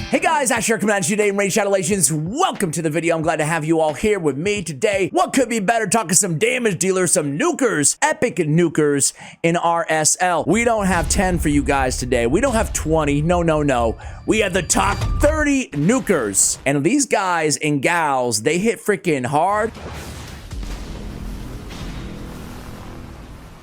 Hey guys, Asher coming at you today in Raid Shadow Legends. Welcome to the video. I'm glad to have you all here with me today. What could be better? Talking some damage dealers, some nukers, epic nukers in RSL. We don't have 10 for you guys today. We don't have 20. No. We have the top 30 nukers. And these guys and gals, they hit freaking hard.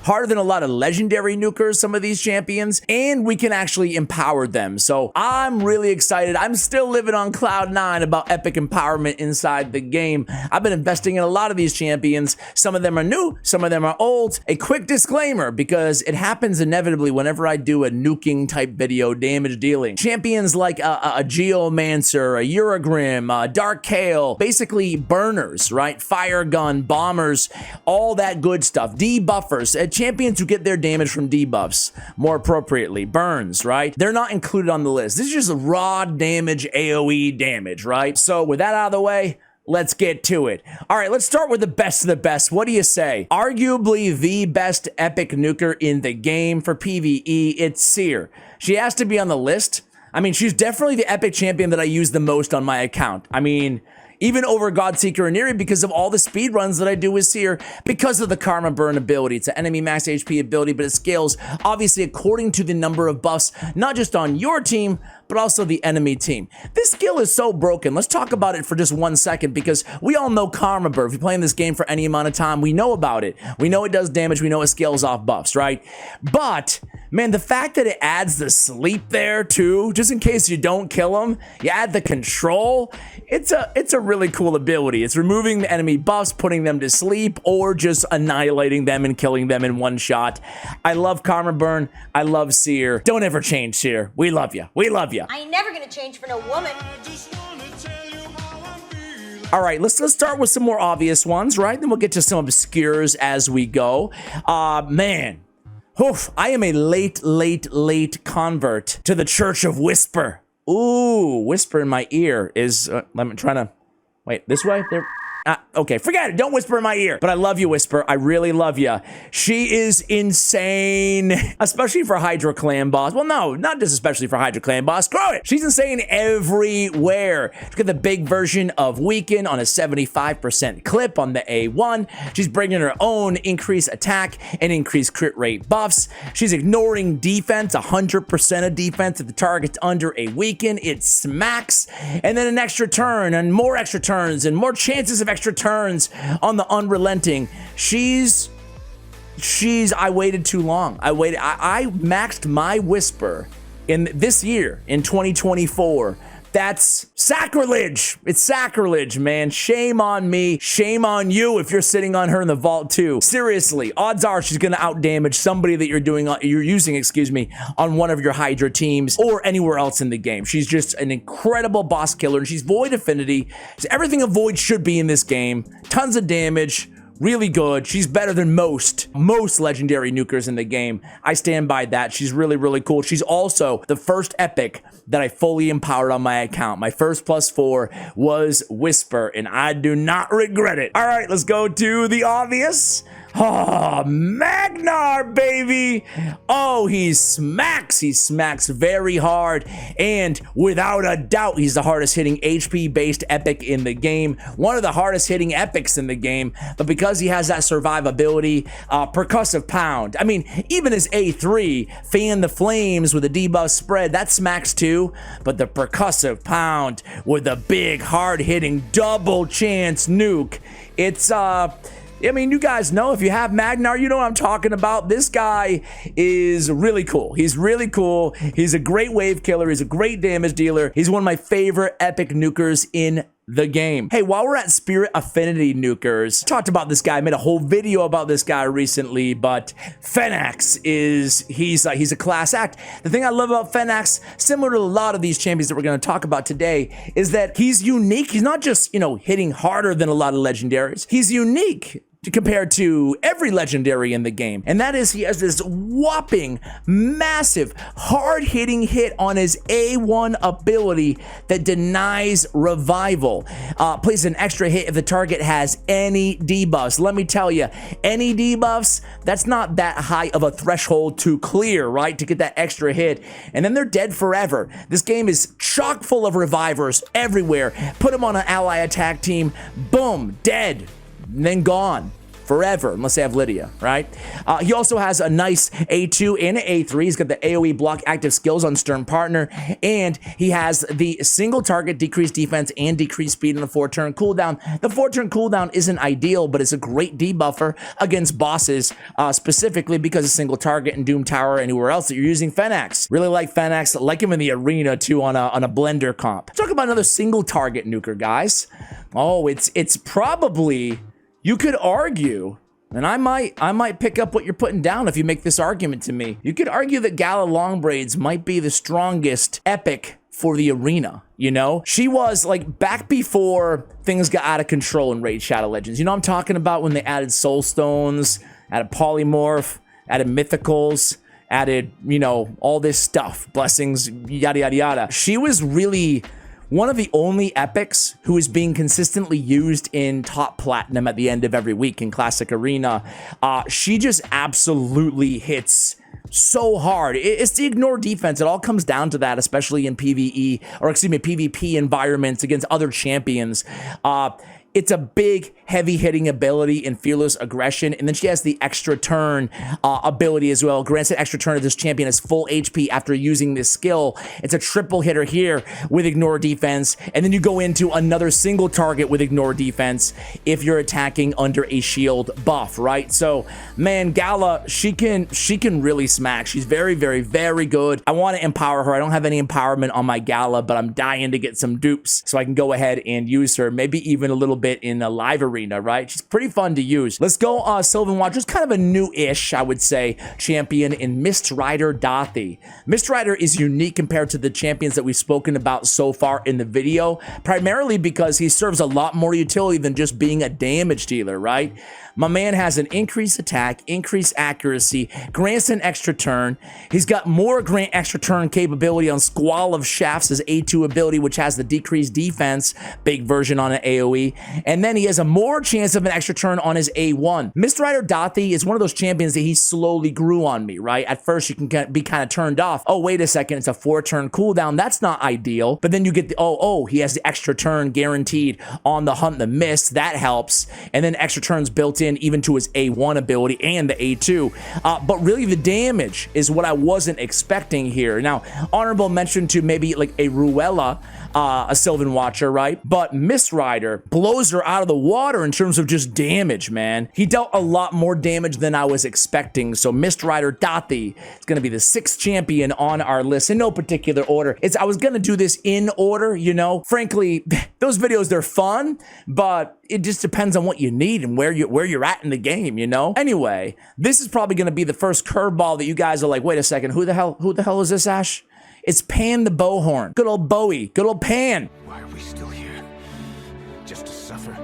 Harder than a lot of legendary nukers, some of these champions, and we can actually empower them. So I'm really excited. I'm still living on cloud 9 about epic empowerment inside the game. I've been investing in a lot of these champions. Some of them are new, some of them are old. A quick disclaimer, because it happens inevitably whenever I do a nuking type video, damage dealing. Champions like a Geomancer, a Uragrim, a Dark Kale, basically burners, right? Fire gun, bombers, all that good stuff. Debuffers, champions who get their damage from debuffs, more appropriately, burns, right? They're not included on the list. This is just raw damage, AoE damage, right? So with that out of the way, let's get to it. All right, let's start with the best of the best. What do you say? Arguably the best epic nuker in the game for PvE, it's Seer. She has to be on the list. I mean, she's definitely the epic champion that I use the most on my account. I mean, even over Godseeker and Eerie, because of all the speed runs that I do with Seer, because of the Karma Burn ability. It's an enemy max HP ability, but it scales obviously according to the number of buffs, not just on your team, but also the enemy team. This skill is so broken. Let's talk about it for just 1 second, because we all know Karma Burn. If you're playing this game for any amount of time, we know about it. We know it does damage. We know it scales off buffs, right? But man, the fact that it adds the sleep there too, just in case you don't kill them, you add the control. It's a really cool ability. It's removing the enemy buffs, putting them to sleep, or just annihilating them and killing them in one shot. I love Karma Burn. I love Seer. Don't ever change, Seer. We love you. We love you. I ain't never gonna change for no woman. All right, let's start with some more obvious ones, right? Then we'll get to some obscures as we go. Man. Oof, I am a late convert to the Church of Whisper. Ooh, whisper in my ear is, I'm trying to, wait, this way? There. Okay, forget it. Don't whisper in my ear. But I love you, Whisper. I really love you. She is insane, especially for Hydra Clan boss. Well, no, not just especially for Hydra Clan boss. Screw it. She's insane everywhere. She's got the big version of Weaken on a 75% clip on the A1. She's bringing her own increased attack and increased crit rate buffs. She's ignoring defense, 100% of defense. If the target's under a Weaken, it smacks. And then an extra turn and more extra turns and more chances of extra turns on the unrelenting. I waited too long. I maxed my Whisper in this year, in 2024. That's sacrilege. It's sacrilege, man. Shame on me. Shame on you if you're sitting on her in the vault too. Seriously, odds are she's gonna outdamage somebody that you're using, excuse me, on one of your Hydra teams or anywhere else in the game. She's just an incredible boss killer, and she's Void Affinity. So everything a Void should be in this game. Tons of damage. Really good. She's better than most legendary nukers in the game. I stand by that. She's really cool. She's also the first epic that I fully empowered on my account. My first +4 was Whisper, and I do not regret it. All right, let's go to the obvious. Oh, Magnarr, baby. Oh, he smacks very hard, and without a doubt, he's the hardest hitting HP-based epic in the game. One of the hardest hitting epics in the game, but because he has that survivability, percussive pound. I mean, even his A3, fan the flames with a debuff spread, that smacks too, but the percussive pound with a big, hard-hitting double chance nuke, it's, I mean, you guys know, if you have Magnarr, you know what I'm talking about. This guy is really cool. He's really cool. He's a great wave killer. He's a great damage dealer. He's one of my favorite epic nukers in the game. Hey, while we're at Spirit Affinity nukers, talked about this guy. I made a whole video about this guy recently, but Fenax he's a class act. The thing I love about Fenax, similar to a lot of these champions that we're going to talk about today, is that he's unique. He's not just, you know, hitting harder than a lot of legendaries. He's unique compared to every legendary in the game, and that is he has this whopping, massive, hard-hitting hit on his A1 ability that denies revival. Plays an extra hit if the target has any debuffs. Let me tell you, any debuffs, that's not that high of a threshold to clear, right? To get that extra hit, and then they're dead forever. This game is chock full of revivers everywhere. Put them on an ally attack team, boom, dead, and then gone forever, unless they have Lydia, right? He also has a nice A2 and an A3. He's got the AoE block active skills on Stern Partner, and he has the single target decreased defense and decreased speed on a 4-turn cooldown. The 4-turn cooldown isn't ideal, but it's a great debuffer against bosses, specifically because of single target in Doom Tower, anywhere else that you're using Fenax. Really like Fenax, like him in the arena too on a blender comp. Talk about another single target nuker, guys. Oh, it's probably, you could argue, and I might pick up what you're putting down if you make this argument to me. You could argue that Gala Longbraids might be the strongest epic for the arena, you know? She was, like, back before things got out of control in Raid Shadow Legends. You know what I'm talking about, when they added Soul Stones, added Polymorph, added Mythicals, added, you know, all this stuff, blessings, yada, yada, yada. She was really one of the only epics who is being consistently used in top platinum at the end of every week in Classic Arena. She just absolutely hits so hard. It's the ignore defense. It all comes down to that, especially in PvE, or excuse me, PvP environments against other champions. It's a big, heavy-hitting ability in Fearless Aggression, and then she has the extra turn ability as well. Grants an extra turn if this champion has full HP after using this skill. It's a triple hitter here with Ignore Defense, and then you go into another single target with Ignore Defense if you're attacking under a shield buff, right? So, man, Gala, she can really smack. She's very, very, very good. I want to empower her. I don't have any empowerment on my Gala, but I'm dying to get some dupes so I can go ahead and use her, maybe even a little bit in a live arena, right? She's pretty fun to use. Let's go Sylvan Watcher's kind of a new-ish, I would say, champion in Mitrider Daithi. Mitrider is unique compared to the champions that we've spoken about so far in the video, primarily because he serves a lot more utility than just being a damage dealer, right? My man has an increased attack, increased accuracy, grants an extra turn. He's got more grant extra turn capability on Squall of Shafts, his A2 ability, which has the decreased defense, big version on an AoE. And then he has a more chance of an extra turn on his A1. Mitrider Daithi is one of those champions that he slowly grew on me, right? At first, you can be kind of turned off. Oh, wait a second, it's a 4-turn cooldown. That's not ideal. But then you get the, he has the extra turn guaranteed on the Hunt the Mist. That helps. And then extra turns built in even to his A1 ability and the A2. But really the damage is what I wasn't expecting here. Now, honorable mention to maybe like a Ruella, a Sylvan Watcher, right? But Mitrider blows her out of the water in terms of just damage, man. He dealt a lot more damage than I was expecting. So Mitrider Daithi is going to be the 6th champion on our list in no particular order. I was going to do this in order, you know. Frankly, those videos, they're fun, but it just depends on what you need and where you're at in the game, you know? Anyway, this is probably going to be the first curveball that you guys are like, wait a second, who the hell is this, Ash? It's Pann the Bowhorn. Good old Bowie. Good old Pann. Why are we still here? Just to suffer?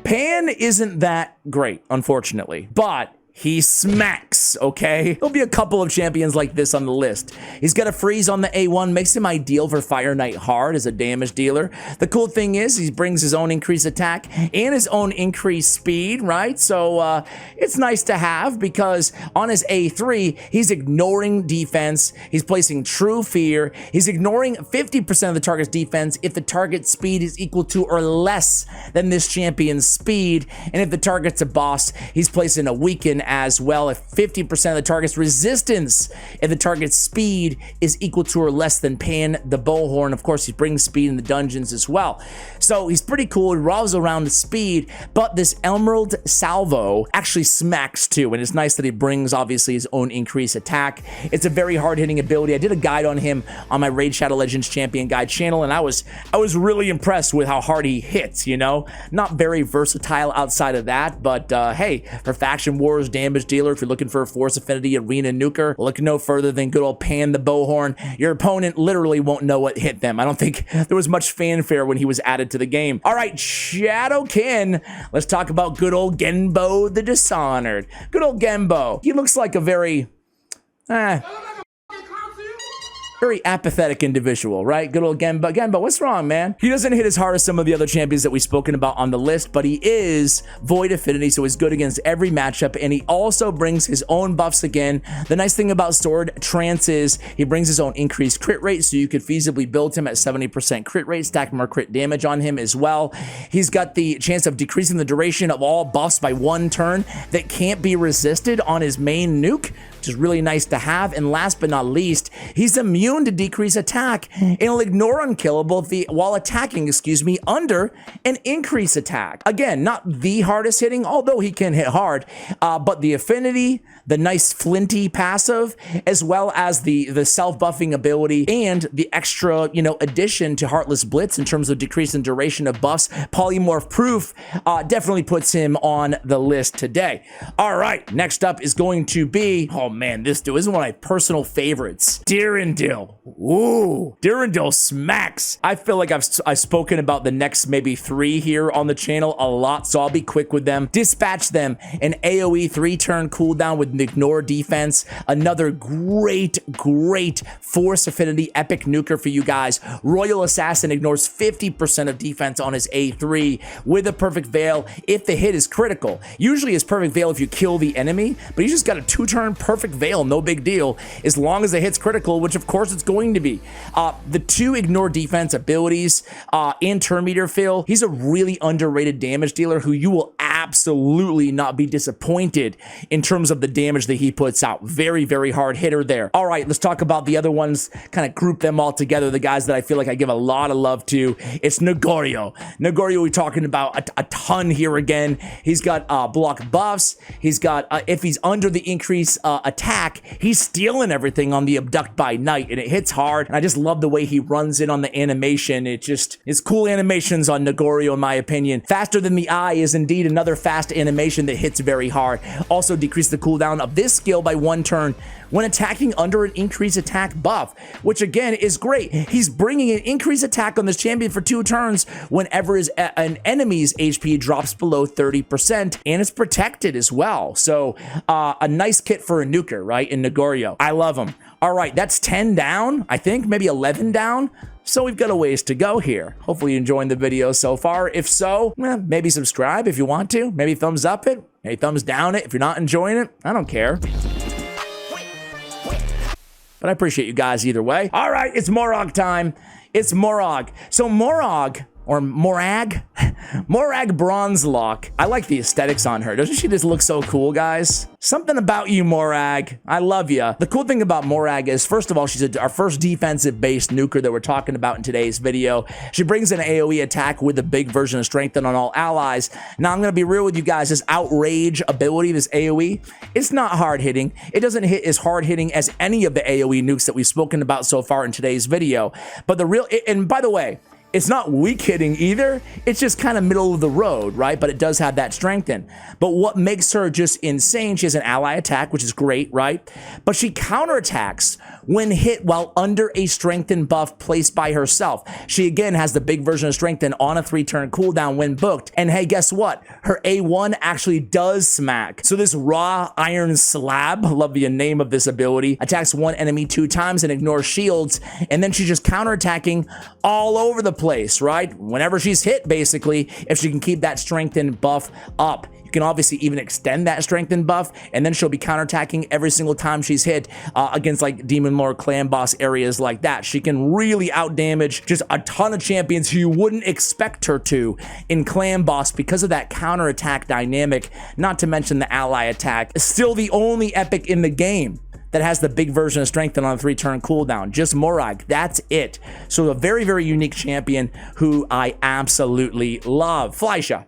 Pann isn't that great, unfortunately, but he smacks, okay? There'll be a couple of champions like this on the list. He's got a freeze on the A1, makes him ideal for Fire Knight Hard as a damage dealer. The cool thing is he brings his own increased attack and his own increased speed, right? So it's nice to have because on his A3, he's ignoring defense. He's placing True Fear. He's ignoring 50% of the target's defense if the target's speed is equal to or less than this champion's speed. And if the target's a boss, he's placing a weaken as well if 50% of the target's resistance if the target's speed is equal to or less than Pann the Bowhorn. Of course, he brings speed in the dungeons as well. So he's pretty cool. He revolves around the speed, but this Emerald Salvo actually smacks too, and it's nice that he brings obviously his own increased attack. It's a very hard-hitting ability. I did a guide on him on my Raid Shadow Legends Champion Guide channel, and I was really impressed with how hard he hits, you know? Not very versatile outside of that, but hey, for Faction Wars of damage dealer. If you're looking for a Force Affinity Arena Nuker, look no further than good old Pann the Bowhorn. Your opponent literally won't know what hit them. I don't think there was much fanfare when he was added to the game. All right, Shadowkin. Let's talk about good old Genbo the Dishonored. Good old Genbo. He looks like a very apathetic individual, right? Good old Genbo. Genbo, what's wrong, man? He doesn't hit as hard as some of the other champions that we've spoken about on the list, but he is Void Affinity, so he's good against every matchup, and he also brings his own buffs again. The nice thing about Sword Trance is he brings his own increased crit rate, so you could feasibly build him at 70% crit rate, stack more crit damage on him as well. He's got the chance of decreasing the duration of all buffs by 1 turn that can't be resisted on his main nuke, which is really nice to have. And last but not least, he's immune to decrease attack, and he'll ignore unkillable while attacking, under an increase attack. Again, not the hardest hitting, although he can hit hard, but the affinity, the nice flinty passive, as well as the self-buffing ability and the extra, addition to Heartless Blitz in terms of decrease in duration of buffs, polymorph proof, definitely puts him on the list today. All right, next up is going to be, oh man, this dude is one of my personal favorites, Darandil. Ooh, Darandil smacks. I feel like I've spoken about the next maybe 3 here on the channel a lot, so I'll be quick with them. Dispatch them, an AoE 3-turn cooldown with Ignore defense. Another great Force Affinity epic nuker for you guys. Royal Assassin ignores 50% of defense on his A3 with a Perfect Veil if the hit is critical. Usually it's Perfect Veil if you kill the enemy, but he's just got a 2-turn Perfect Veil, no big deal, as long as the hit's critical, which of course it's going to be. The 2 ignore defense abilities and turn meter fill. He's a really underrated damage dealer who you will absolutely not be disappointed in terms of the damage that he puts out. Very hard hitter there. All right, let's talk about the other ones, kind of group them all together, the guys that I feel like I give a lot of love to. It's Neorio. Neorio, we're talking about a ton here again. He's got block buffs. He's got, if he's under the increase attack, he's stealing everything on the Abduct by Night, and it hits hard, and I just love the way he runs in on the animation. It's cool animations on Neorio, in my opinion. Faster Than the Eye is indeed another fast animation that hits very hard. Also decrease the cooldown of this skill by 1 turn when attacking under an increased attack buff, which again is great. He's bringing an increased attack on this champion for 2 turns whenever an enemy's HP drops below 30%, and it's protected as well. So a nice kit for a nuker, right, in Neorio. I love him. All right, that's 10 down, I think, maybe 11 down. So we've got a ways to go here. Hopefully you're enjoying the video so far. If so, maybe subscribe if you want to. Maybe thumbs up it. Maybe thumbs down it if you're not enjoying it. I don't care. But I appreciate you guys either way. All right, it's Morag time. It's Morag. So Morag, or Morag Bronzelock. I like the aesthetics on her. Doesn't she just look so cool, guys? Something about you, Morag. I love you. The cool thing about Morag is, first of all, she's our first defensive-based nuker that we're talking about in today's video. She brings an AoE attack with a big version of Strengthen on all allies. Now, I'm going to be real with you guys. This Outrage ability, this AoE, it's not hard-hitting. It doesn't hit as hard-hitting as any of the AoE nukes that we've spoken about so far in today's video. But and by the way, it's not weak hitting either. It's just kind of middle of the road, right? But it does have that strengthen. But what makes her just insane, she has an ally attack, which is great, right? But she counterattacks when hit while under a strengthen buff placed by herself. She again has the big version of strengthen on a 3-turn cooldown when booked. And hey, guess what? Her A1 actually does smack. So this raw iron slab, love the name of this ability, attacks one enemy 2 times and ignores shields. And then she's just counterattacking all over the place, right? Whenever she's hit, basically, if she can keep that strengthen buff up. You can obviously even extend that strengthen buff, and then she'll be counterattacking every single time she's hit against like Demon Lord clan boss areas like that. She can really outdamage just a ton of champions who you wouldn't expect her to in clan boss because of that counterattack dynamic, not to mention the ally attack. Still the only epic in the game that has the big version of strengthen on a 3-turn cooldown. Just Morag, that's it. So a very, very unique champion who I absolutely love. Fylja.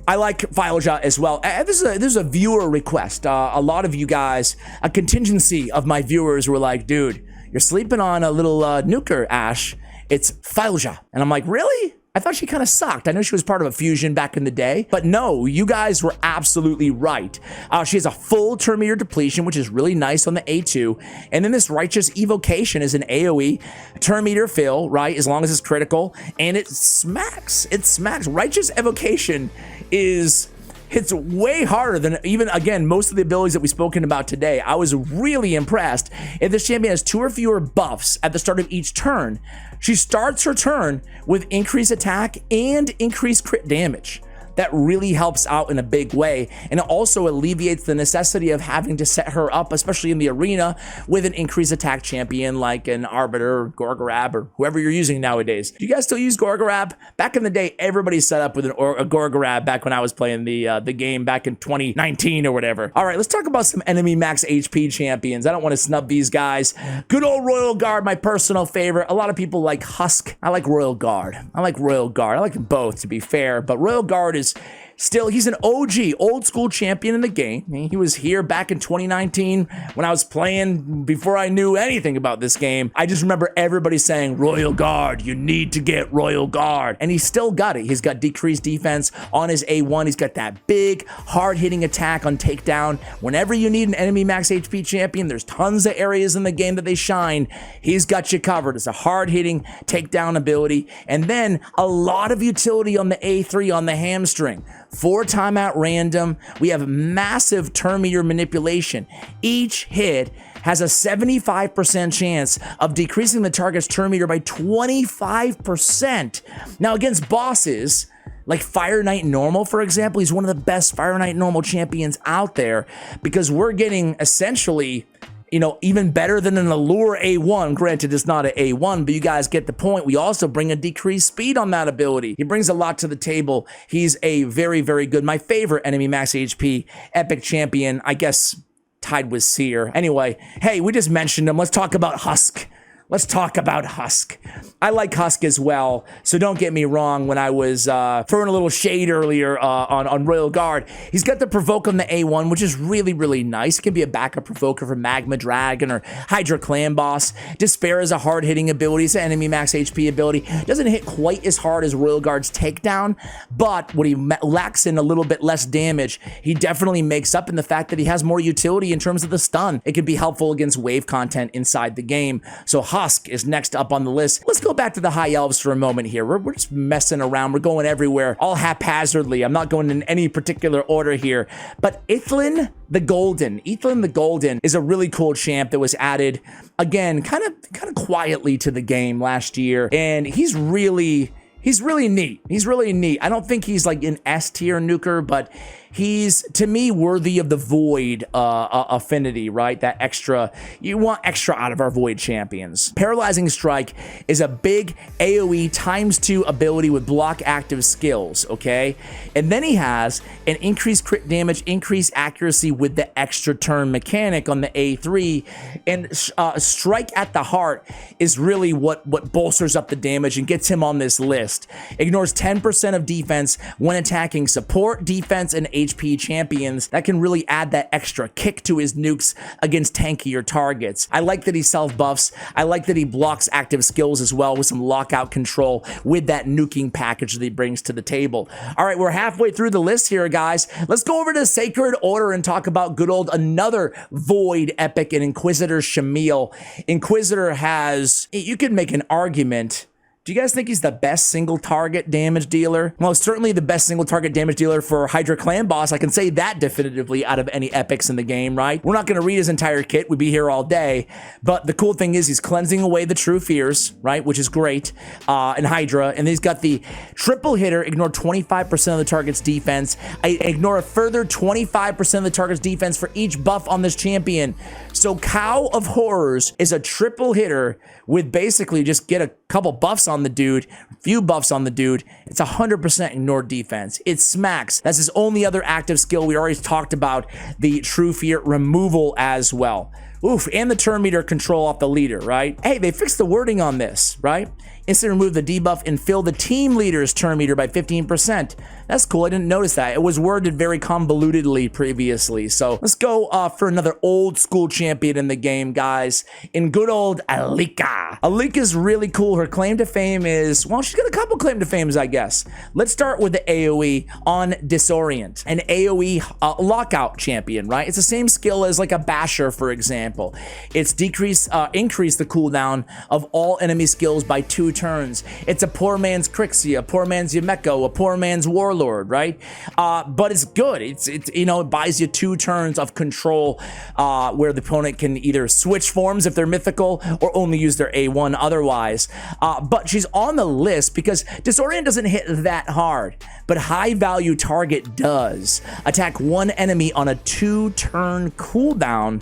I like Fylja as well. This is a viewer request. A lot of you guys, a contingency of my viewers were like, dude, you're sleeping on a little nuker, Ash. It's Fylja. And I'm like, really? I thought she kind of sucked. I know she was part of a fusion back in the day, but no, you guys were absolutely right. She has a full turn meter depletion, which is really nice on the A2. And then this Righteous Evocation is an AoE turn meter fill, right? As long as it's critical, and it smacks. It smacks. Righteous Evocation hits way harder than even, again, most of the abilities that we've spoken about today. I was really impressed. If this champion has 2 or fewer buffs at the start of each turn, she starts her turn with increased attack and increased crit damage. That really helps out in a big way, and it also alleviates the necessity of having to set her up, especially in the arena, with an increased attack champion like an Arbiter or Gorgorab or whoever you're using nowadays. Do you guys still use Gorgorab? Back in the day, everybody set up with a Gorgorab back when I was playing the game back in 2019 or whatever. All right, let's talk about some enemy max HP champions. I don't want to snub these guys. Good old Royal Guard, my personal favorite. A lot of people like Husk. I like Royal Guard. I like them both, to be fair, but Royal Guard is still, he's an OG, old school champion in the game. He was here back in 2019 when I was playing before I knew anything about this game. I just remember everybody saying, Royal Guard, you need to get Royal Guard. And he still got it. He's got decreased defense on his A1. He's got that big, hard-hitting attack on takedown. Whenever you need an enemy max HP champion, there's tons of areas in the game that they shine. He's got you covered. It's a hard-hitting takedown ability. And then a lot of utility on the A3 on the hamstring. 4 time at random. We have massive turn meter manipulation. Each hit has a 75% chance of decreasing the target's turn meter by 25%. Now, against bosses like Fire Knight Normal, for example, he's one of the best Fire Knight Normal champions out there because we're getting essentially, you know, even better than an Allure A1. Granted, it's not an A1, but you guys get the point. We also bring a decreased speed on that ability. He brings a lot to the table. He's a very, very good, my favorite enemy max HP epic champion, I guess tied with Seer. Anyway, hey, we just mentioned him. Let's talk about Husk. Let's talk about Husk. I like Husk as well, so don't get me wrong when I was throwing a little shade earlier on Royal Guard. He's got the Provoke on the A1, which is really, really nice. It can be a backup Provoker for Magma Dragon or Hydra Clan Boss. Despair is a hard-hitting ability. It's an enemy max HP ability. Doesn't hit quite as hard as Royal Guard's Takedown, but what he lacks in a little bit less damage, he definitely makes up in the fact that he has more utility in terms of the stun. It can be helpful against wave content inside the game. So Husk is next up on the list. Let's go back to the High Elves for a moment here. We're just messing around. We're going everywhere, all haphazardly. I'm not going in any particular order here. But Ethlen the Golden. Ethlen the Golden is a really cool champ that was added, again, kind of quietly to the game last year. And he's really neat. He's really neat. I don't think he's like an S tier nuker, but he's, to me, worthy of the Void affinity, right? That extra, you want extra out of our Void champions. Paralyzing Strike is a big AoE ×2 ability with block active skills, okay? And then he has an increased crit damage, increased accuracy with the extra turn mechanic on the A3. And Strike at the Heart is really what bolsters up the damage and gets him on this list. Ignores 10% of defense when attacking support, defense, and HP champions. That can really add that extra kick to his nukes against tankier targets. I like that he self-buffs. I like that he blocks active skills as well with some lockout control with that nuking package that he brings to the table. All right, we're halfway through the list here, guys. Let's go over to Sacred Order and talk about good old another Void epic and Inquisitor Shamael. Inquisitor has, you could make an argument. Do you guys think he's the best single target damage dealer? Well, certainly the best single target damage dealer for Hydra Clan Boss. I can say that definitively out of any epics in the game, right? We're not going to read his entire kit. We'd be here all day. But the cool thing is he's cleansing away the true fears, right? Which is great. In Hydra. And he's got the triple hitter, ignore 25% of the target's defense. I ignore a further 25% of the target's defense for each buff on this champion. So Cow of Horrors is a triple hitter with basically just get a couple buffs on the dude, few buffs on the dude. It's 100% ignore defense. It smacks. That's his only other active skill. We already talked about the True Fear removal as well. Oof, and the turn meter control off the leader, right? Hey, they fixed the wording on this, right? Instantly remove the debuff and fill the team leader's turn meter by 15%. That's cool. I didn't notice that. It was worded very convolutedly previously. So let's go for another old school champion in the game, guys. In good old Alika. Alika's really cool. Her claim to fame is, well, she's got a couple claim to fames, I guess. Let's start with the AoE on Disorient. An AoE lockout champion, right? It's the same skill as like a basher, for example. It's increase the cooldown of all enemy skills by 2 turns. It's a poor man's Crixia, a poor man's Yumeko, a poor man's Warlord, right? But it's good. It's you know, it buys you 2 turns of control where the opponent can either switch forms if they're mythical or only use their A1 otherwise. But she's on the list because Disorient doesn't hit that hard, but high value target does. Attack 1 enemy on a 2-turn cooldown.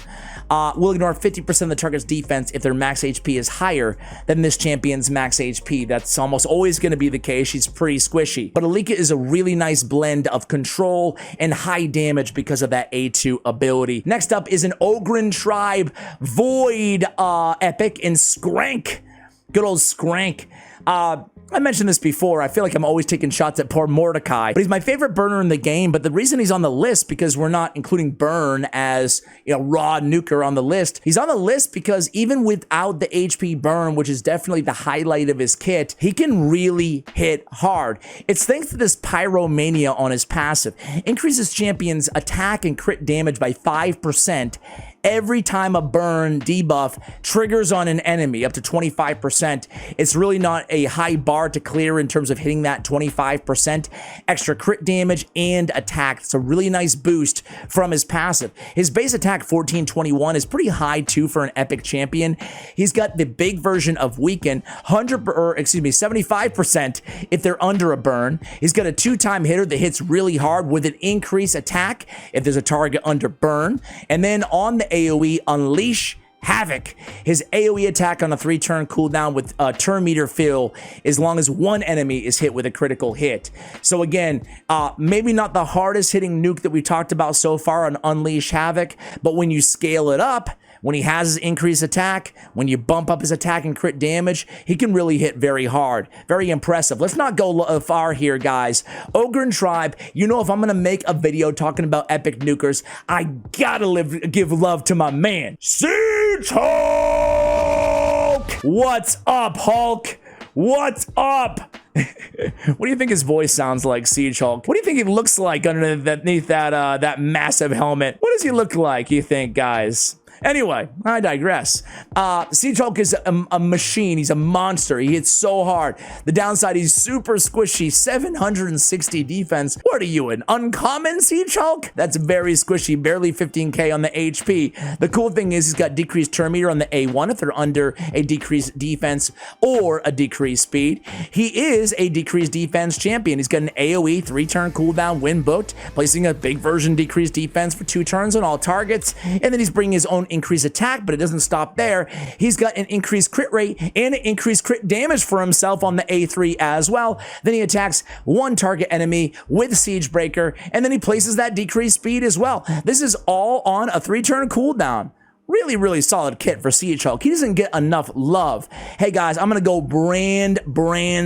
Will ignore 50% of the target's defense if their max HP is higher than this champion's max HP. That's almost always going to be the case. She's pretty squishy. But Alika is a really nice blend of control and high damage because of that A2 ability. Next up is an Ogryn Tribe Void epic in Skraank. Good old Skraank. I mentioned this before. I feel like I'm always taking shots at poor Mordecai, but he's my favorite burner in the game. But the reason he's on the list, because we're not including burn as, you know, raw nuker on the list. He's on the list because even without the HP burn, which is definitely the highlight of his kit, he can really hit hard. It's thanks to this Pyromania on his passive. Increases champions attack and crit damage by 5% every time a burn debuff triggers on an enemy, up to 25%. It's really not a high bar to clear in terms of hitting that 25% extra crit damage and attack. It's a really nice boost from his passive. His base attack 1421 is pretty high too for an epic champion. He's got the big version of weaken, 75% if they're under a burn. He's got a 2-time hitter that hits really hard with an increased attack if there's a target under burn. And then on the AoE, Unleash Havoc. His AoE attack on a 3-turn cooldown with a turn meter fill as long as 1 enemy is hit with a critical hit. So again, maybe not the hardest hitting nuke that we talked about so far on Unleash Havoc, but when you scale it up, when he has his increased attack, when you bump up his attack and crit damage, he can really hit very hard. Very impressive. Let's not go far here, guys. Ogryn Tribe, you know, if I'm going to make a video talking about epic nukers, I gotta give love to my man, Siegehulk! What's up, Hulk? What's up? What do you think his voice sounds like, Siegehulk? What do you think he looks like underneath that massive helmet? What does he look like, you think, guys? Anyway, I digress. Siegehulk is a machine. He's a monster. He hits so hard. The downside, he's super squishy. 760 defense. What are you, an uncommon Siegehulk? That's very squishy. Barely 15k on the HP. The cool thing is he's got decreased turn meter on the A1 if they're under a decreased defense or a decreased speed. He is a decreased defense champion. He's got an AoE 3-turn cooldown win booked, placing a big version decreased defense for 2 turns on all targets. And then he's bringing his own increased attack, but it doesn't stop there. He's got an increased crit rate and an increased crit damage for himself on the A3 as well. Then he attacks 1 target enemy with Siege Breaker, and then he places that decreased speed as well. This is all on a 3-turn cooldown. Really, really solid kit for Siegehulk. He doesn't get enough love. Hey guys, I'm gonna go brand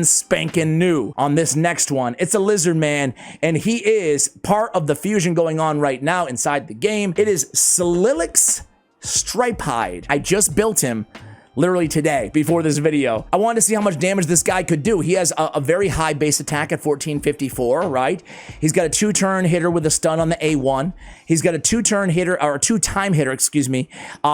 spanking new on this next one. It's a lizard man, and he is part of the fusion going on right now inside the game. It is Slixus Stripehide. I just built him literally today before this video. I wanted to see how much damage this guy could do. He has a very high base attack at 1454, right? He's got a 2-turn hitter with a stun on the A1. He's got a 2-turn hitter, or a 2-time hitter, excuse me,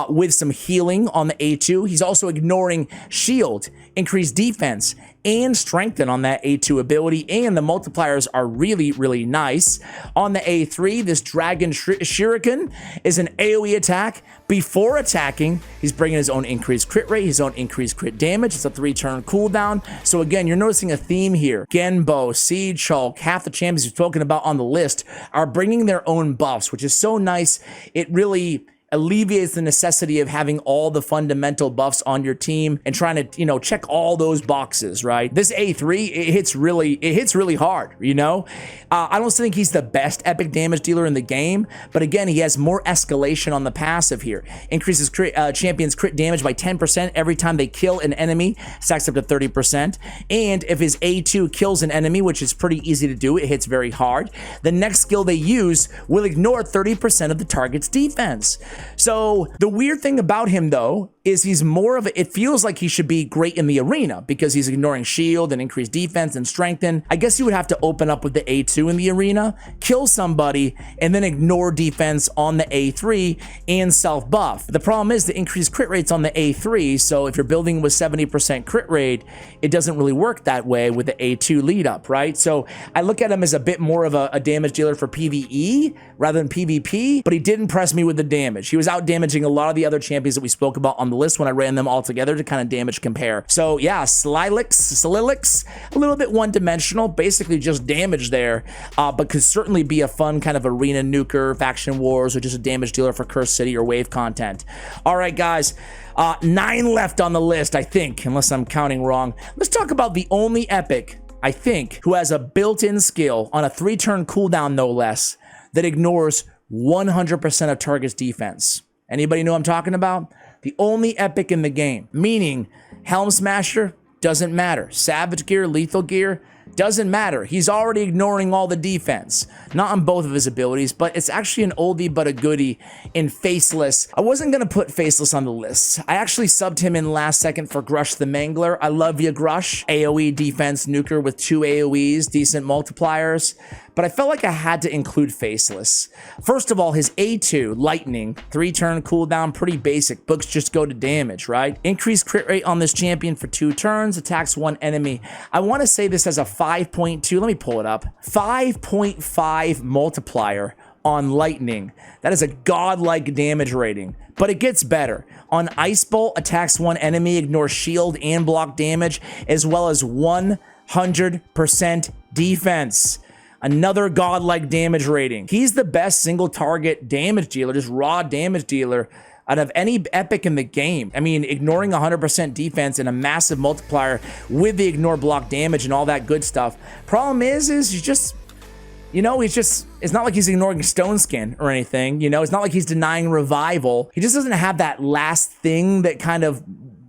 with some healing on the A2. He's also ignoring shield, increased defense, and strengthen on that A2 ability, and the multipliers are really, really nice. On the A3, this Dragon Shuriken is an AoE attack. Before attacking, he's bringing his own increased crit rate, his own increased crit damage. It's a 3-turn cooldown. So again, you're noticing a theme here. Genbo, Siegehulk, half the champions we've spoken about on the list are bringing their own buffs, which is so nice. It really alleviates the necessity of having all the fundamental buffs on your team and trying to, you know, check all those boxes, right? This A3, it hits really hard, you know? I don't think he's the best epic damage dealer in the game, but again, he has more escalation on the passive here. Increases champions crit damage by 10% every time they kill an enemy, stacks up to 30%. And if his A2 kills an enemy, which is pretty easy to do, it hits very hard, the next skill they use will ignore 30% of the target's defense. So the weird thing about him though is he's more of a, it feels like he should be great in the arena because he's ignoring shield and increased defense and strengthen. I guess you would have to open up with the A2 in the arena, kill somebody, and then ignore defense on the A3 and self buff. The problem is the increased crit rates on the A3, so if you're building with 70% crit rate, it doesn't really work that way with the A2 lead up, right? So I look at him as a bit more of a damage dealer for PvE rather than PvP, but he did impress me with the damage. He was out damaging a lot of the other champions that we spoke about on the list when I ran them all together to kind of damage compare. So yeah, Slilix, a little bit one-dimensional, basically just damage there, but could certainly be a fun kind of arena nuker, faction wars, or just a damage dealer for Cursed City or wave content. All right, guys, 9 left on the list, I think, unless I'm counting wrong. Let's talk about the only epic, I think, who has a built-in skill on a 3-turn cooldown, no less, that ignores 100% of target's defense. Anybody know what I'm talking about? The only epic in the game, meaning Helm Smasher doesn't matter. Savage Gear, Lethal Gear, doesn't matter. He's already ignoring all the defense. Not on both of his abilities, but it's actually an oldie but a goodie in Faceless. I wasn't going to put Faceless on the list. I actually subbed him in last second for Grush the Mangler. I love you, Grush. AoE defense nuker with 2 AoEs, decent multipliers. But I felt like I had to include Faceless. First of all, his A2, Lightning, 3-turn cooldown, pretty basic. Books just go to damage, right? Increased crit rate on this champion for 2 turns, attacks 1 enemy. I want to say this has a 5.2, let me pull it up, 5.5 multiplier on Lightning. That is a godlike damage rating, but it gets better. On Ice Bolt, attacks 1 enemy, ignores shield and block damage, as well as 100% defense. Another godlike damage rating. He's the best single target damage dealer, just raw damage dealer out of any epic in the game. I mean, ignoring 100% defense and a massive multiplier with the ignore block damage and all that good stuff. Problem is he's just, you know, it's not like he's ignoring Stone Skin or anything, you know, it's not like he's denying revival. He just doesn't have that last thing that kind of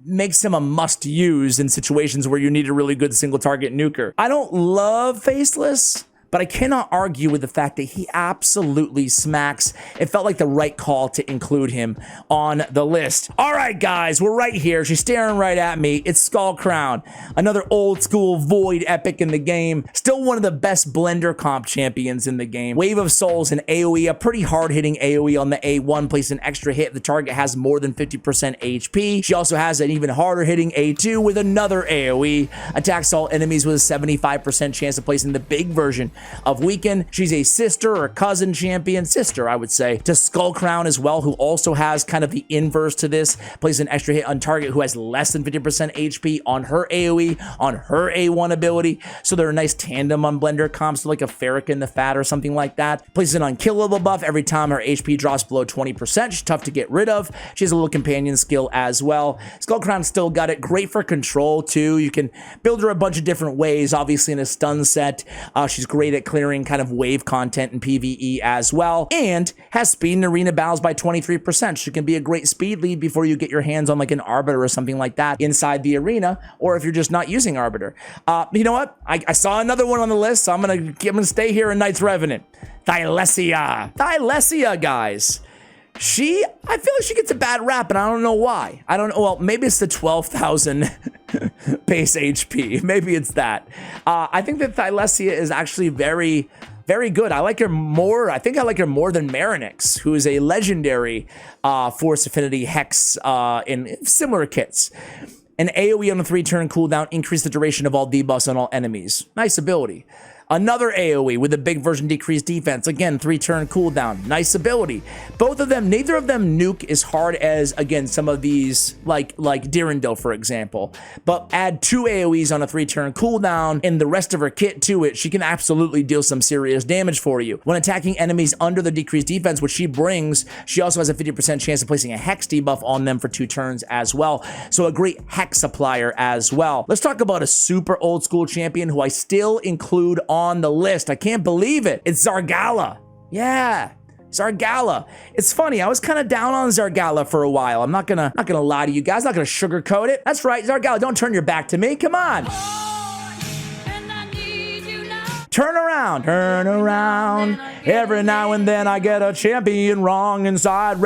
makes him a must use in situations where you need a really good single target nuker. I don't love Faceless, but I cannot argue with the fact that he absolutely smacks. It felt like the right call to include him on the list. All right, guys, we're right here. She's staring right at me. It's Skull Crown, another old school Void epic in the game. Still one of the best blender comp champions in the game. Wave of Souls and AoE, a pretty hard-hitting AoE on the A1, place an extra hit if the target has more than 50% HP. She also has an even harder-hitting A2 with another AoE. Attacks all enemies with a 75% chance of placing the big version of Weaken. She's a sister or cousin champion, sister I would say, to Skull Crown as well, who also has kind of the inverse to this, plays an extra hit on target who has less than 50% HP on her AoE, on her A1 ability, so they're a nice tandem on blender comps, like a Farrakhan the Fat or something like that. Places an unkillable buff every time her HP drops below 20%. She's tough to get rid of. She has a little companion skill as well. Skull Crown still got it. Great for control too. You can build her a bunch of different ways, obviously in a stun set. She's great at clearing kind of wave content in PvE as well, and has speed in arena battles by 23%. She can be a great speed lead before you get your hands on like an Arbiter or something like that inside the arena, or if you're just not using Arbiter. You know what? I saw another one on the list, so I'm gonna stay here in Knight's Revenant. Thylessia, guys. I feel like she gets a bad rap, and I don't know why. I don't know. Well, maybe it's the 12,000 base HP. Maybe it's that. I think that Thylessia is actually very, very good. I like her more. I think I like her more than Marinix, who is a legendary Force Affinity Hex in similar kits. An AoE on a 3-turn cooldown, increase the duration of all debuffs on all enemies. Nice ability. Another AoE with a big version decreased defense. Again, 3-turn cooldown. Nice ability. Both of them, neither of them nuke as hard as, again, some of these, like Darandil, for example. But add 2 AoEs on a 3-turn cooldown and the rest of her kit to it, she can absolutely deal some serious damage for you. When attacking enemies under the decreased defense, which she brings, she also has a 50% chance of placing a Hex debuff on them for 2 turns as well. So a great Hex supplier as well. Let's talk about a super old school champion who I still include on the list. I can't believe it. It's Zargala. Yeah. Zargala. It's funny, I was kind of down on Zargala for a while. I'm not gonna lie to you guys, not gonna sugarcoat it. That's right, Zargala, don't turn your back to me. Come on. Turn around. Every now and then I get a champion wrong inside.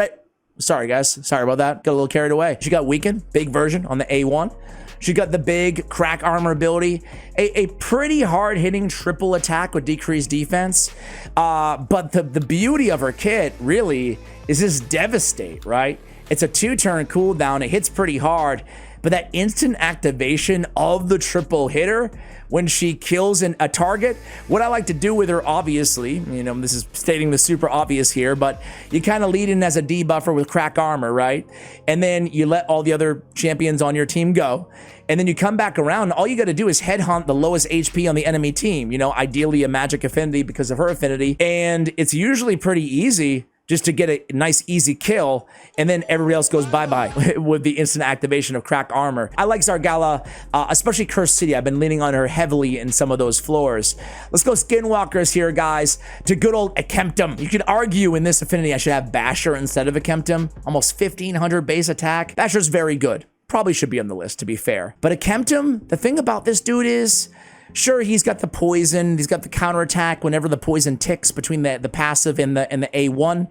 Sorry, guys. Sorry about that. Got a little carried away. She got weakened, big version on the A1. She got the big crack armor ability, a pretty hard-hitting triple attack with decreased defense. But the beauty of her kit really is just devastate, right? It's a 2-turn cooldown. It hits pretty hard, but that instant activation of the triple hitter when she kills a target, what I like to do with her, obviously, you know, this is stating the super obvious here, but you kind of lead in as a debuffer with crack armor, right? And then you let all the other champions on your team go. And then you come back around, and all you got to do is headhunt the lowest HP on the enemy team, you know, ideally a magic affinity because of her affinity. And it's usually pretty easy just to get a nice easy kill, and then everybody else goes bye-bye with the instant activation of crack armor. I like Zargala, especially Cursed City. I've been leaning on her heavily in some of those floors. Let's go Skinwalkers here, guys, to good old Akemtum. You could argue in this affinity I should have Basher instead of Akemtum. Almost 1500 base attack. Basher's very good. Probably should be on the list, to be fair. But Akemtum, the thing about this dude is, sure, he's got the poison, he's got the counterattack whenever the poison ticks between the passive and the A1.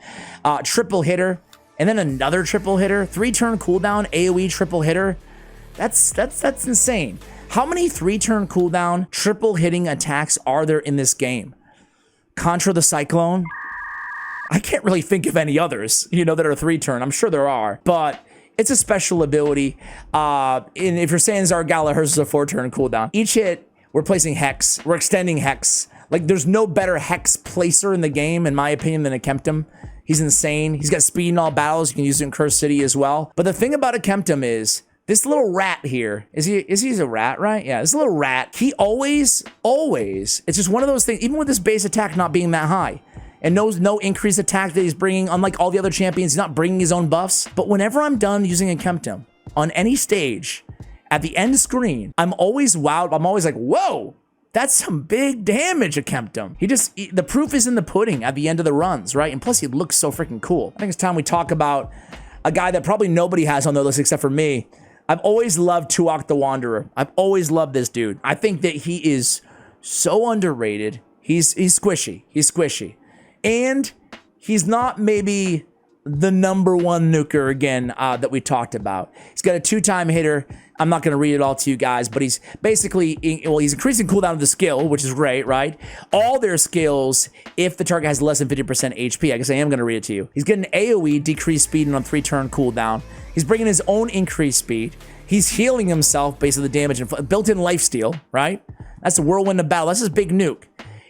Triple hitter, and then another triple hitter. 3-turn cooldown, AoE triple hitter. That's insane. How many 3-turn cooldown triple hitting attacks are there in this game? Contra the Cyclone? I can't really think of any others, you know, that are 3-turn. I'm sure there are, but it's a special ability. And if you're saying Zargala, hers is a 4-turn cooldown. Each hit, we're placing Hex. We're extending Hex. Like, there's no better Hex placer in the game, in my opinion, than Akemtum. He's insane. He's got speed in all battles. You can use it in Cursed City as well. But the thing about Akemtum is, this little rat here, he's a rat, right? Yeah, this little rat, he always, it's just one of those things, even with his base attack not being that high, and no increased attack that he's bringing, unlike all the other champions, he's not bringing his own buffs. But whenever I'm done using Akemtum on any stage, at the end screen, I'm always wowed. I'm always like, whoa, that's some big damage, Akemtum. The proof is in the pudding at the end of the runs, right? And plus, he looks so freaking cool. I think it's time we talk about a guy that probably nobody has on their list except for me. I've always loved Tuhak the Wanderer. I've always loved this dude. I think that he is so underrated. He's squishy. He's squishy. And he's not maybe the #1 nuker again that we talked about. He's got a 2-time hitter. I'm not going to read it all to you guys, but he's basically, he's increasing cooldown of the skill, which is great, right? All their skills, if the target has less than 50% HP, I guess I am going to read it to you. He's getting AoE, decreased speed, and on 3-turn cooldown. He's bringing his own increased speed. He's healing himself based on the damage and built-in lifesteal, right? That's the whirlwind of battle. That's his big nuke.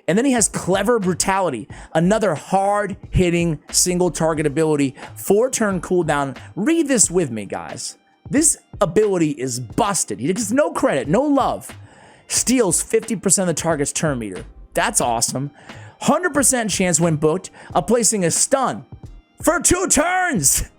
And then he has Clever Brutality, another hard-hitting single target ability, 4-turn cooldown. Read this with me, guys. This ability is busted. He gets no credit, no love. Steals 50% of the target's turn meter. That's awesome. 100% chance when booked of placing a stun for 2 turns.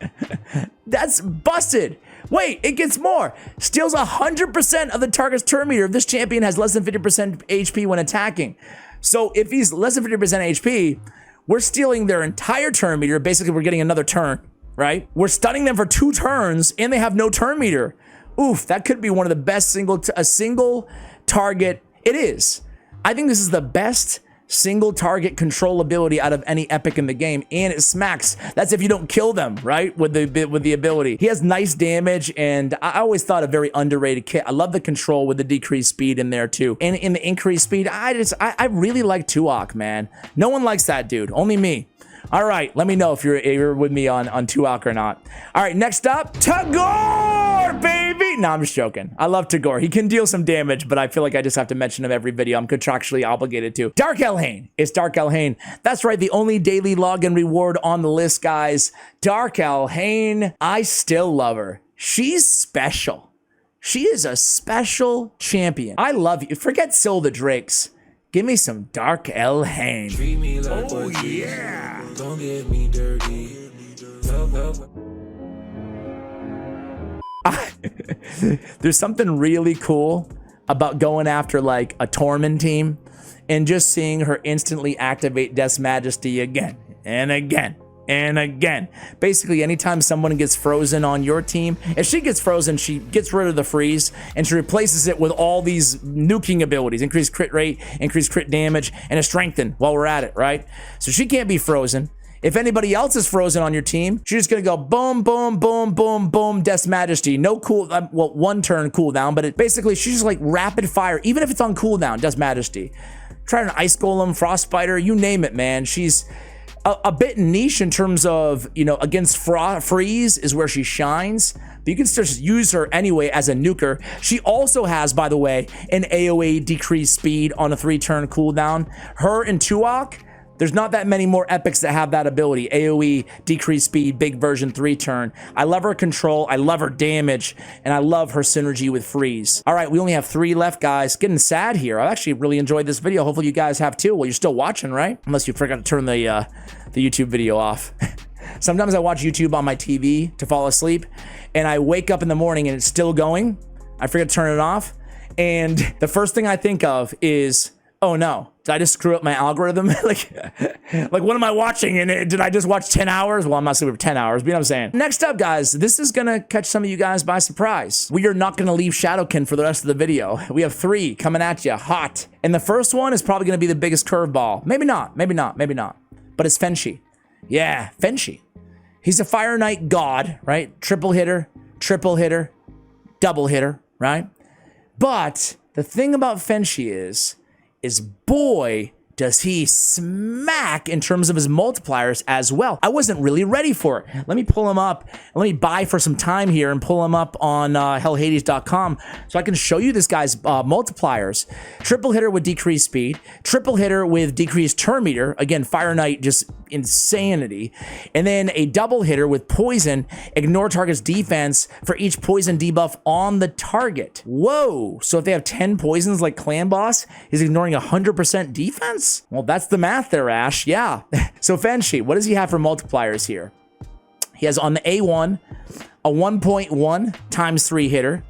That's busted. Wait, it gets more. Steals 100% of the target's turn meter if this champion has less than 50% HP when attacking. So if he's less than 50% HP, we're stealing their entire turn meter. Basically, we're getting another turn, right? We're stunning them for 2 turns, and they have no turn meter. Oof, that could be one of the best single target. It is. I think this is the best single target control ability out of any epic in the game, and it smacks. That's if you don't kill them, right? With the ability. He has nice damage, and I always thought a very underrated kit. I love the control with the decreased speed in there too. And in the increased speed, I really like Tuhak, man. No one likes that dude, only me. All right, let me know if you're with me on Tuhak or not. All right, next up, Tagore, baby. No, I'm just joking. I love Tagore. He can deal some damage, but I feel like I just have to mention him every video. I'm contractually obligated to. Dark Elhain. It's Dark Elhain. That's right, the only daily login reward on the list, guys. Dark Elhain. I still love her. She's special. She is a special champion. I love you. Forget Syl the Drakes. Give me some Dark Elhain. Oh, yeah. Don't get me dirty. There's something really cool about going after like a Tormund team and just seeing her instantly activate Death's Majesty again and again and again. Basically, anytime someone gets frozen on your team, if she gets frozen, she gets rid of the freeze and she replaces it with all these nuking abilities, increased crit rate, increased crit damage, and a strengthen while we're at it, right? So she can't be frozen. If anybody else is frozen on your team, she's just gonna go boom, boom, boom, boom, boom, Death's Majesty. No cool, well, 1 turn cooldown, but it basically, she's just like rapid fire, even if it's on cooldown, Death's Majesty. Try an Ice Golem, Frostbiter, you name it, man. She's a bit niche in terms of, you know, against freeze is where she shines, but you can still just use her anyway as a nuker. She also has, by the way, an AoE decreased speed on a 3-turn cooldown. Her and Tuhak, there's not that many more epics that have that ability. AoE, decreased speed, big version, 3-turn. I love her control, I love her damage, and I love her synergy with freeze. All right, we only have 3 left, guys. Getting sad here. I actually really enjoyed this video. Hopefully you guys have too. Well, you're still watching, right? Unless you forgot to turn the YouTube video off. Sometimes I watch YouTube on my TV to fall asleep, and I wake up in the morning and it's still going. I forget to turn it off, and the first thing I think of is, oh no, did I just screw up my algorithm? like what am I watching? And did I just watch 10 hours? Well, I'm not sleeping for 10 hours, but you know what I'm saying. Next up, guys, this is gonna catch some of you guys by surprise. We are not gonna leave Shadowkin for the rest of the video. We have 3 coming at you, hot. And the first one is probably gonna be the biggest curveball. Maybe not, maybe not, maybe not. But it's Fenshi. Yeah, Fenshi. He's a Fire Knight god, right? Triple hitter, double hitter, right? But the thing about Fenshi is boy, does he smack in terms of his multipliers as well. I wasn't really ready for it. Let me pull him up. Let me buy for some time here and pull him up on hellhades.com so I can show you this guy's multipliers. Triple hitter with decreased speed, triple hitter with decreased turn meter. Again, Fire Knight, just insanity. And then a double hitter with poison, ignore target's defense for each poison debuff on the target. Whoa, so if they have 10 poisons like Clan Boss, he's ignoring 100% defense? Well, that's the math there, Ash. Yeah. So Fenshi, what does he have for multipliers here? He has on the A1, a 1.1 times 3 hitter.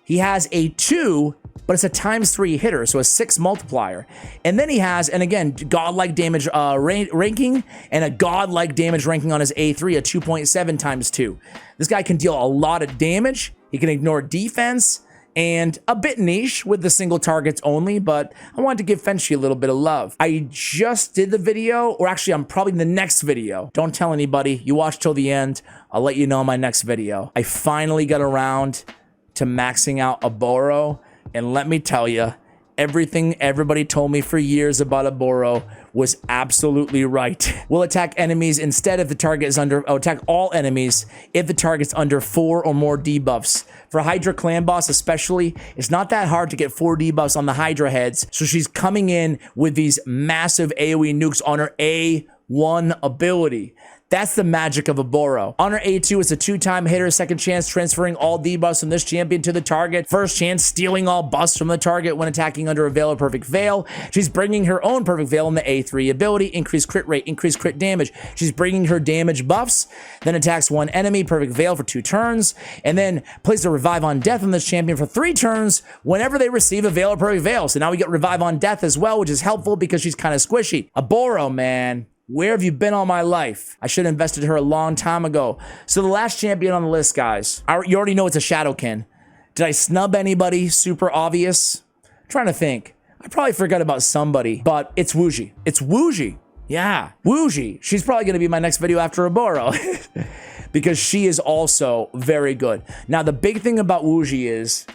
He has a 2, but it's a times 3 hitter, so a 6 multiplier. And then he has, and again, godlike damage ranking, and a godlike damage ranking on his A3, a 2.7 times 2. This guy can deal a lot of damage. He can ignore defense, and a bit niche with the single targets only, but I wanted to give Fenshi a little bit of love. I just did the video, or actually I'm probably in the next video. Don't tell anybody. You watch till the end. I'll let you know in my next video. I finally got around to maxing out Aboro, and let me tell you, everything everybody told me for years about Aboro was absolutely right. Will attack enemies instead if the target is under, attack all enemies if the target's under 4 or more debuffs. For Hydra Clan Boss especially, it's not that hard to get 4 debuffs on the Hydra heads, so she's coming in with these massive AoE nukes on her A1 ability. That's the magic of Aboro. On her A2, it's a 2-time hitter, second chance transferring all debuffs from this champion to the target, first chance stealing all buffs from the target when attacking under a Veil or Perfect Veil. She's bringing her own Perfect Veil in the A3 ability, increased crit rate, increased crit damage. She's bringing her damage buffs, then attacks one enemy, Perfect Veil for 2 turns, and then plays a Revive on Death on this champion for 3 turns whenever they receive a Veil or Perfect Veil. So now we get Revive on Death as well, which is helpful because she's kind of squishy. Aboro, man. Where have you been all my life? I should have invested her a long time ago. So the last champion on the list, guys. You already know it's a Shadowkin. Did I snub anybody super obvious? I'm trying to think. I probably forgot about somebody, but it's Wuji. It's Wuji. Yeah, Wuji. She's probably going to be my next video after Aboro because she is also very good. Now, the big thing about Wuji is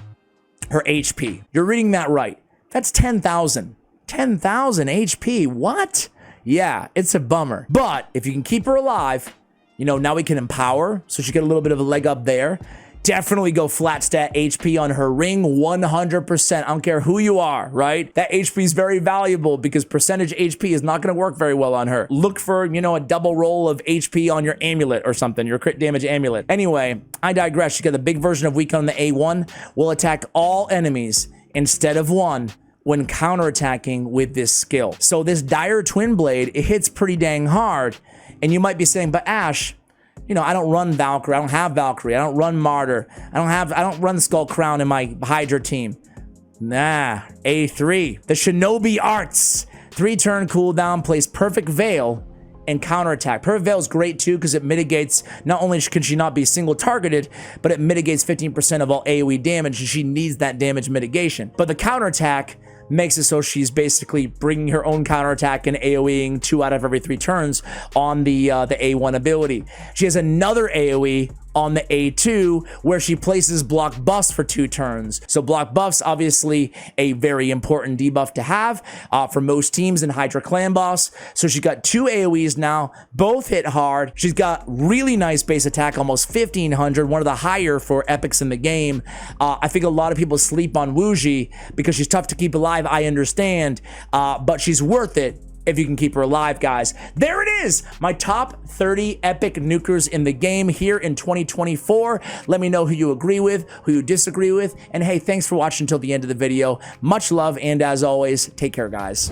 her HP. You're reading that right. That's 10,000. 10,000 HP. What? Yeah, it's a bummer. But if you can keep her alive, you know, now we can empower, so she get a little bit of a leg up there. definitely go flat stat HP on her ring 100%. I don't care who you are, right? That HP is very valuable because percentage HP is not going to work very well on her. Look for, you know, a double roll of HP on your amulet or something, your crit damage amulet. Anyway, I digress. She got the big version of weaken on the A1. Will attack all enemies instead of one when counterattacking with this skill. So this Dire Twin Blade, it hits pretty dang hard. And you might be saying, but Ash, you know, I don't run Valkyrie. I don't have Valkyrie. I don't run Martyr. I don't run Skull Crown in my Hydra team. Nah, A3. The Shinobi Arts. 3-turn cooldown, plays Perfect Veil and counterattack. Perfect Veil is great too because it mitigates, not only can she not be single targeted, but it mitigates 15% of all AoE damage, and she needs that damage mitigation. But the counterattack makes it so she's basically bringing her own counterattack and AoEing 2 out of every 3 turns on the A1 ability. She has another AoE on the A2 where she places block buffs for 2 turns. So block buffs, obviously a very important debuff to have for most teams in Hydra Clan Boss. So she's got 2 AoEs now, both hit hard. She's got really nice base attack, almost 1500, one of the higher for epics in the game. I think a lot of people sleep on Wuji because she's tough to keep alive, I understand, but she's worth it if you can keep her alive, guys. There it is, my top 30 epic nukers in the game here in 2024. Let me know who you agree with, who you disagree with, and hey, thanks for watching until the end of the video. Much love, and as always, take care, guys.